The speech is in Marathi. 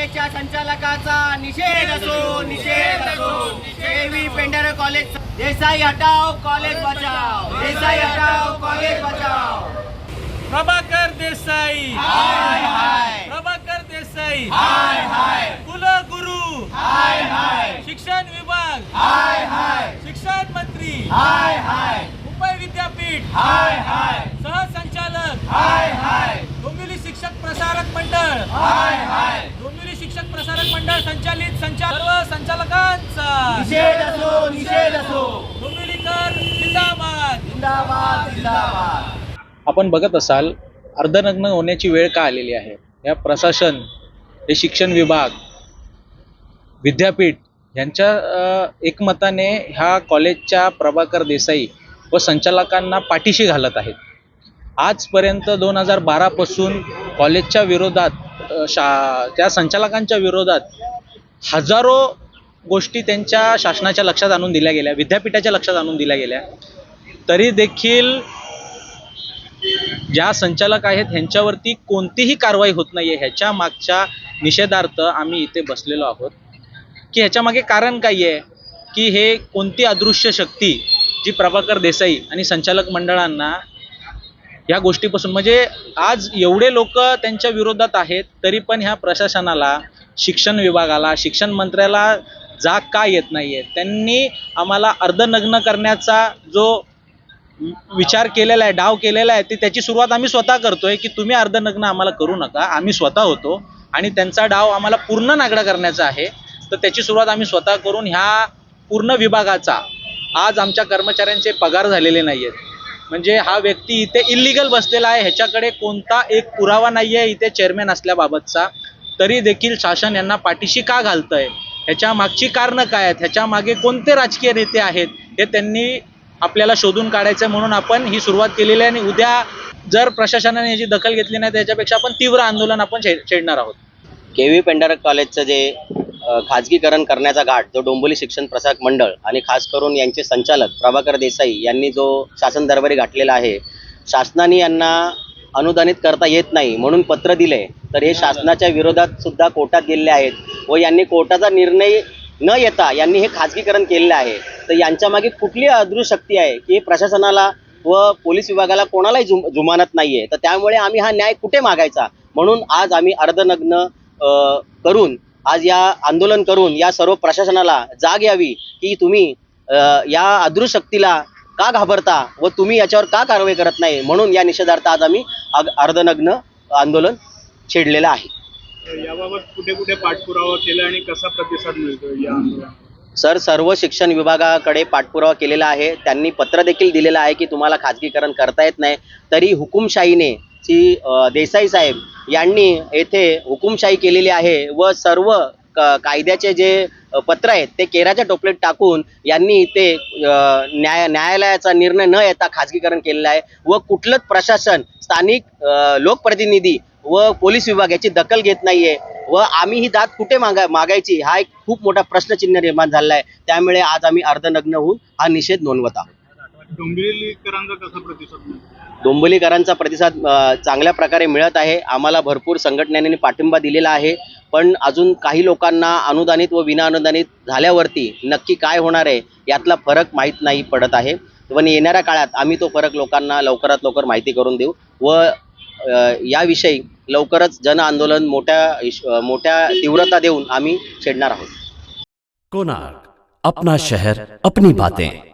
कॉलेजच्या संचालकाचा निषेध असो, निषेध असो। केवी पेंढारे कॉलेज, देसाई हटाओ कॉलेज बचाओ, देसाई हटाओ कॉलेज बचाओ। प्रभाकर देसाई हाय हाय, प्रभाकर देसाई हाय हाय, कुलगुरू हाय हाय, शिक्षण विभाग हाय हाय, शिक्षण मंत्री हाय हाय, मुंबई विद्यापीठ हाय हाय, सहसंचालक हाय हाय, डोंबिवली शिक्षक प्रसारक मंडळ, हाय हाय, डोंबिवली शिक्षक प्रसारक मंडळ संचालित सर्व संचालकांचा निषेध असो, निषेध असो। डोंबिवलीकर जिंदाबाद जिंदाबाद जिंदाबाद। आपण बघत असाल अर्धनग्न होण्याची वेळ का आलेली आहे। या प्रशासन, हे शिक्षण विभाग, विद्यापीठ यांच्या एकमताने ह्या कॉलेजच्या प्रभाकर देसाई व संचालकांना पाठीशी घालत आहेत। आजपर्यंत 2012 पासून कॉलेजच्या विरोधात त्या संचालकांच्या विरोधात हजारो गोष्टी त्यांच्या शासनाच्या लक्षात आणून दिल्या गेल्या, विद्यापीठाच्या लक्षात आणून दिल्या गेल्या, तरी देखील ज्या संचालक आहेत ह्यांच्यावरती कोणतीही कारवाई होत नाहीये। ह्याच्या मागच्या निषेधार्थ आम्ही इथे बसलेलो आहोत की ह्याच्या मागे कारण काय आहे की हे कोणती अदृश्य शक्ती जी प्रभाकर देसाई आणि संचालक मंडळांना या गोष्टीपासून, म्हणजे आज एवढे लोक त्यांच्या विरोधात आहेत तरी पण ह्या प्रशासनाला, शिक्षण विभागाला, शिक्षण मंत्र्याला जाग का येत नाहीये। त्यांनी आम्हाला अर्धनग्न करण्याचा जो विचार केलेला आहे, डाव केलेला आहे, त्याची सुरुवात आम्ही स्वतः करतोय की तुम्ही अर्धनग्न आम्हाला करू नका, आम्ही स्वतः होतो आणि त्यांचा डाव आम्हाला पूर्ण नागडा करायचा आहे। तर त्याची सुरुवात आम्ही स्वतः करून ह्या पूर्ण विभागाचा, आज आमच्या कर्मचाऱ्यांचे पगार झालेले नाहीयेत, म्हणजे हा व्यक्ती इथे इल्लीगल बसलेला आहे, ह्याच्याकडे कोणता एक पुरावा नाहीये इथे चेअरमॅन असल्याबाबतचा, तरी देखील शासन यांना पाठीशी का घालतंय, ह्याच्या मागची कारणं काय आहेत, ह्याच्या मागे कोणते राजकीय नेते आहेत हे त्यांनी आपल्याला शोधून काढायचं, म्हणून आपण ही सुरुवात केलेली आहे। आणि उद्या जर प्रशासनाने याची दखल घेतली नाही त्याच्यापेक्षा आपण तीव्र आंदोलन आपण छेडणार आहोत। केवी पेंढारे कॉलेजचं जे खाजगीकरण करण्याचा घाट जो डोंबिवली शिक्षण प्रसारक मंडळ आणि खास करून यांचे संचालक प्रभाकर देसाई यांनी जो शासन दरबारी गाठलेला आहे, शासनाने यांना अनुदानित करता येत नाही म्हणून पत्र दिले, तर हे शासनाच्या विरोधात सुद्धा कोर्टात गेलेले आहेत व यांनी कोर्टाचा निर्णय न येता यांनी हे खाजगीकरण केलेलं आहे। तर यांच्या मागे कुठली अदृश्य शक्ती आहे की प्रशासनाला व पोलीस विभागाला कोणालाही जुमानत नाहीये। तर त्यामुळे आम्ही हा न्याय कुठे मागायचा, म्हणून आज आम्ही अर्धनग्न करून आज या आंदोलन करून या सर्व प्रशासनाला जाग यावी की तुम्ही या अदृश्य शक्तीला का घाबरता व तुम्ही याच्यावर का कारवाई करत नाही, म्हणून या निषेधार्थ आज आम्ही अर्धनग्न आंदोलन छेडलेलं आहे। याबाबत कुठे कुठे पाठपुरावा केला आणि कसा प्रतिसाद मिळतो या आंदोलनाला? सर, सर्व शिक्षण विभागाकडे पाठपुरावा केलेला आहे, त्यांनी पत्र देखील दिलेलं आहे की तुम्हाला खाजगीकरण करता येत नाही, तरी हुकुमशाहीने देसाई साहेब यांनी येथे हुकुमशाही केलेली आहे व सर्व कायद्याचे जे पत्र आहेत ते केराच्या टोपलीत टाकून यांनी इथे न्यायालयाचा निर्णय न येता खाजगीकरण केलेलं आहे व कुठलंच प्रशासन, स्थानिक लोकप्रतिनिधी व पोलीस विभाग याची दखल घेत नाहीये व आम्ही ही दाद कुठे मागायची हा एक खूप मोठा प्रश्नचिन्ह निर्माण झाला आहे। त्यामुळे आज आम्ही अर्धनग्न होऊन हा निषेध नोंदवत आहोत। डोंबिवलीकरांचा कसा प्रतिसाद मिळतो? डोंबिवलीकरांचा प्रतिसाद चांगल्या प्रकारे मिळत आहे। आम्हाला भरपूर संघटनांनी पाठिंबा दिलेला आहे, पण अजून काही लोकांना अनुदानित व विना अनुदानित झाल्यावरती नक्की काय होणार आहे यातला फरक माहीत नाही पडत आहे। पण येणाऱ्या काळात आम्ही तो फरक लोकांना लवकरात लवकर माहिती करून देऊ व याविषयी लवकरच जन आंदोलन मोठ्या तीव्रता देऊन आम्ही छेडणार आहोत। कोणार्क, अपना शहर, अपनी बातें।